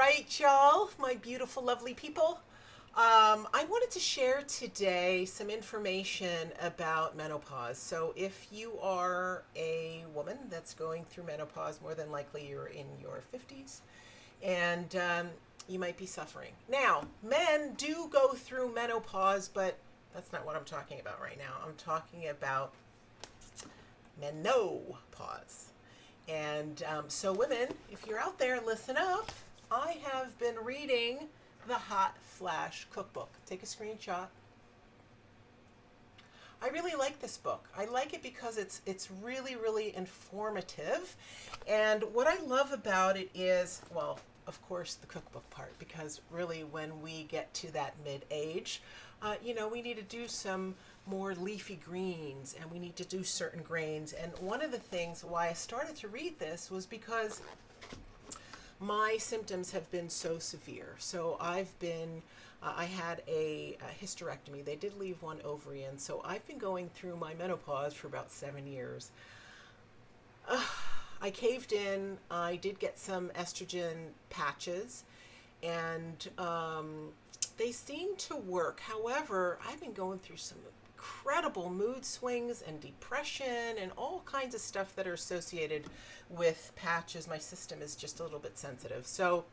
right, y'all, my beautiful, lovely people. I wanted to share today some information about menopause. So, if you are a woman that's going through menopause, more than likely you're in your 50s and you might be suffering. Now, men do go through menopause, but that's not what I'm talking about right now. I'm talking about menopause. And so, women, if you're out there, listen up. I have been reading the Hot Flash Cookbook. Take a screenshot. I really like this book. I like it because it's really, really informative. And what I love about it is, well, of course, the cookbook part, because really when we get to that mid-age, we need to do some more leafy greens and we need to do certain grains. And one of the things why I started to read this was because my symptoms have been so severe. So I had a hysterectomy. They did leave one ovary in. So I've been going through my menopause for about 7 years. I caved in. I did get some estrogen patches and they seem to work. However, I've been going through some incredible mood swings and depression and all kinds of stuff that are associated with patches. My system is just a little bit sensitive. So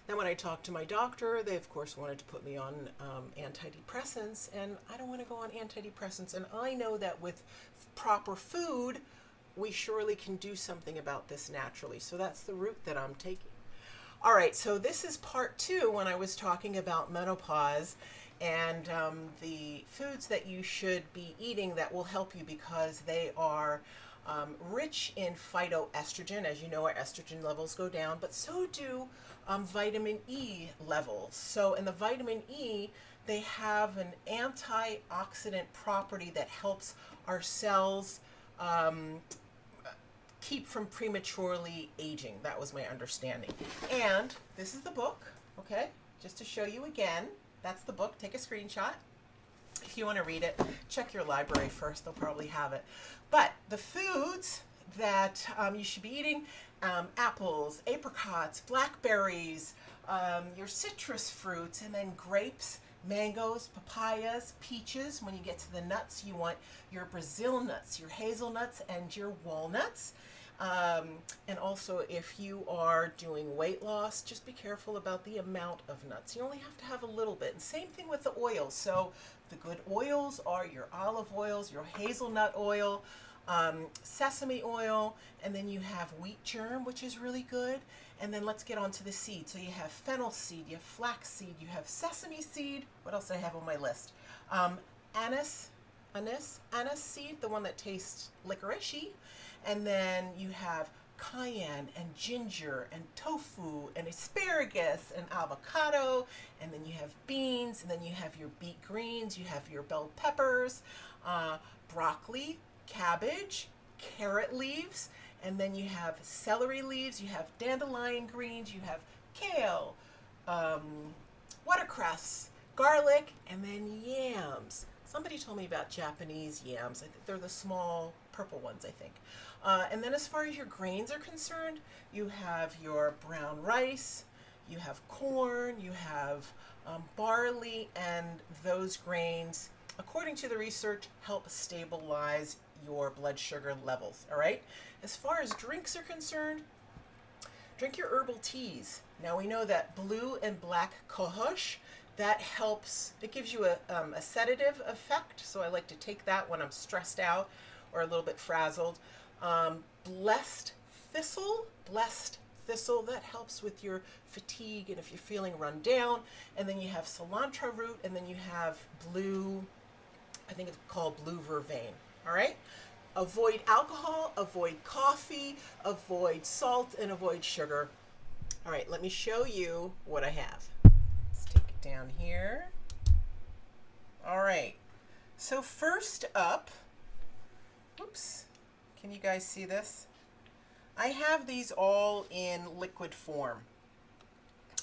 then when I talked to my doctor, they of course wanted to put me on antidepressants, and I don't want to go on antidepressants. And I know that with proper food, we surely can do something about this naturally. So that's the route that I'm taking. All right, so this is part 2 when I was talking about menopause and the foods that you should be eating that will help you because they are rich in phytoestrogen. As you know, our estrogen levels go down, but so do vitamin E levels. So in the vitamin E, they have an antioxidant property that helps our cells keep from prematurely aging. That was my understanding. And this is the book, okay? Just to show you again, that's the book. Take a screenshot. If you want to read it, check your library first. They'll probably have it. But the foods that you should be eating, apples, apricots, blackberries, your citrus fruits, and then grapes, mangoes, papayas, peaches. When you get to the nuts, you want your Brazil nuts, your hazelnuts, and your walnuts. And also, if you are doing weight loss, just be careful about the amount of nuts. You only have to have a little bit. And same thing with the oils. So the good oils are your olive oils, your hazelnut oil, sesame oil, and then you have wheat germ, which is really good. And then let's get on to the seed. So you have fennel seed, you have flax seed, you have sesame seed. What else do I have on my list? Anise seed, the one that tastes licoricey. And then you have cayenne and ginger and tofu and asparagus and avocado, and then you have beans, and then you have your beet greens, you have your bell peppers, broccoli, cabbage, carrot leaves, and then you have celery leaves, you have dandelion greens, you have kale, watercress, garlic, and then yams. Somebody told me about Japanese yams. I think they're the small purple ones, I think. And then as far as your grains are concerned, you have your brown rice, you have corn, you have barley, and those grains, according to the research, help stabilize your blood sugar levels, all right? As far as drinks are concerned, drink your herbal teas. Now we know that blue and black cohosh, that helps, it gives you a sedative effect, so I like to take that when I'm stressed out or a little bit frazzled. Blessed thistle, that helps with your fatigue and if you're feeling run down. And then you have cilantro root, and then you have blue, I think it's called blue vervain, all right? Avoid alcohol, avoid coffee, avoid salt, and avoid sugar. All right, let me show you what I have. Let's take it down here. All right, so first up, oops, can you guys see this? I have these all in liquid form.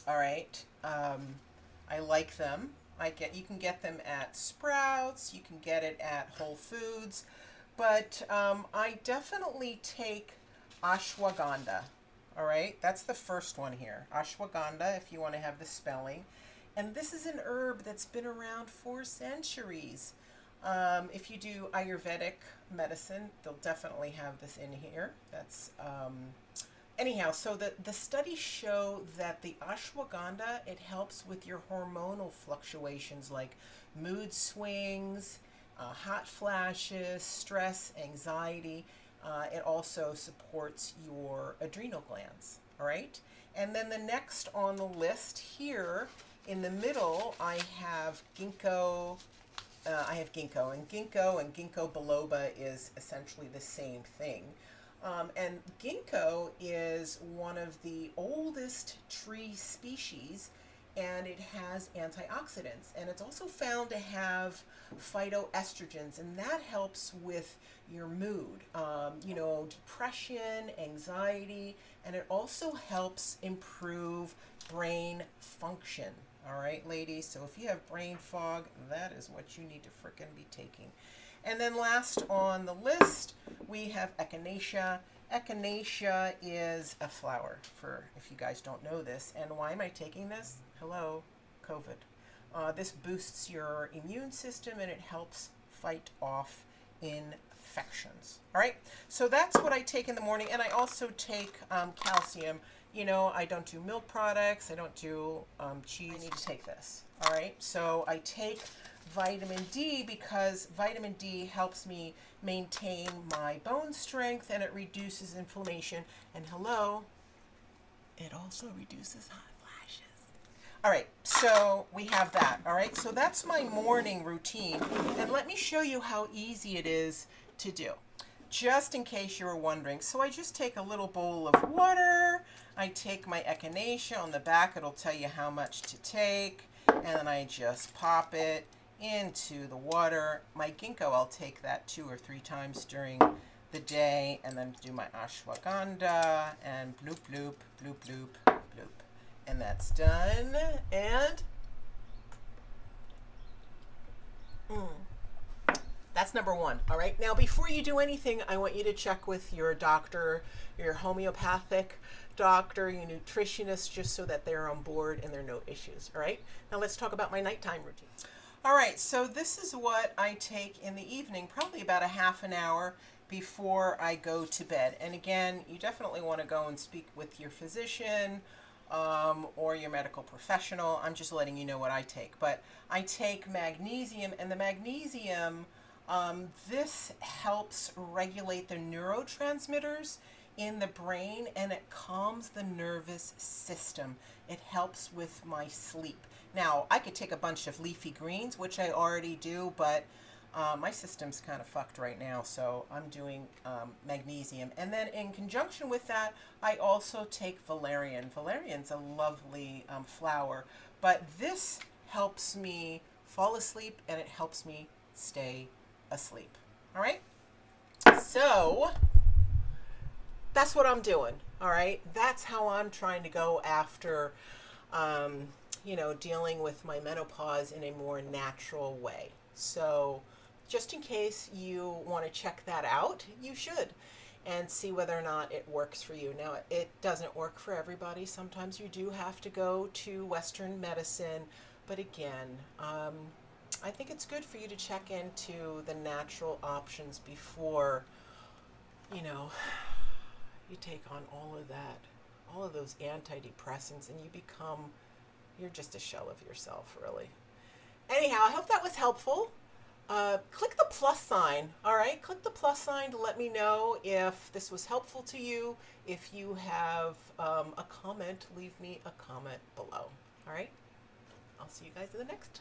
All right, I like them. You can get them at Sprouts, you can get it at Whole Foods, but I definitely take ashwagandha. All right, that's the first one here. Ashwagandha, if you want to have the spelling. And this is an herb that's been around for centuries. If you do Ayurvedic medicine, they'll definitely have this in here. That's anyhow. So the studies show that the ashwagandha, it helps with your hormonal fluctuations like mood swings, hot flashes, stress, anxiety. It also supports your adrenal glands. All right, and then the next on the list here in the middle, I have ginkgo. And ginkgo biloba is essentially the same thing. And ginkgo is one of the oldest tree species, and it has antioxidants. And it's also found to have phytoestrogens, and that helps with your mood, depression, anxiety, and it also helps improve brain function. All right, ladies, so if you have brain fog, that is what you need to frickin' be taking. And then last on the list, we have Echinacea. Echinacea is a flower, for if you guys don't know this. And why am I taking this? Hello, COVID. This boosts your immune system, and it helps fight off infections. All right, so that's what I take in the morning. And I also take calcium. You know, I don't do milk products. I don't do cheese. I need to take this. All right. So I take vitamin D because vitamin D helps me maintain my bone strength, and it reduces inflammation. And hello, it also reduces hot flashes. All right. So we have that. All right. So that's my morning routine. And let me show you how easy it is to do, just in case you were wondering. So I just take a little bowl of water. I take my Echinacea. On the back, it'll tell you how much to take. And then I just pop it into the water. My ginkgo, I'll take that 2 or 3 times during the day. And then do my ashwagandha. And bloop, bloop, bloop, bloop, bloop. And that's done. And that's number 1. All right. Now, before you do anything, I want you to check with your doctor, your homeopathic doctor, your nutritionist, just so that they're on board and there are no issues. All right. Now let's talk about my nighttime routine. All right. So this is what I take in the evening, probably about a half an hour before I go to bed. And again, you definitely want to go and speak with your physician or your medical professional. I'm just letting you know what I take. But I take magnesium, and the magnesium, this helps regulate the neurotransmitters in the brain, and it calms the nervous system. It helps with my sleep. Now, I could take a bunch of leafy greens, which I already do, but my system's kind of fucked right now, so I'm doing magnesium. And then in conjunction with that, I also take valerian. Valerian's a lovely flower, but this helps me fall asleep, and it helps me stay asleep. All right? So that's what I'm doing. All right? That's how I'm trying to go after, dealing with my menopause in a more natural way. So just in case you want to check that out, you should, and see whether or not it works for you. Now, it doesn't work for everybody. Sometimes you do have to go to Western medicine, but again, I think it's good for you to check into the natural options before, you take on all of that, all of those antidepressants, and you're just a shell of yourself, really. Anyhow, I hope that was helpful. Click the plus sign, all right? Click the plus sign to let me know if this was helpful to you. If you have a comment, leave me a comment below, all right? I'll see you guys in the next.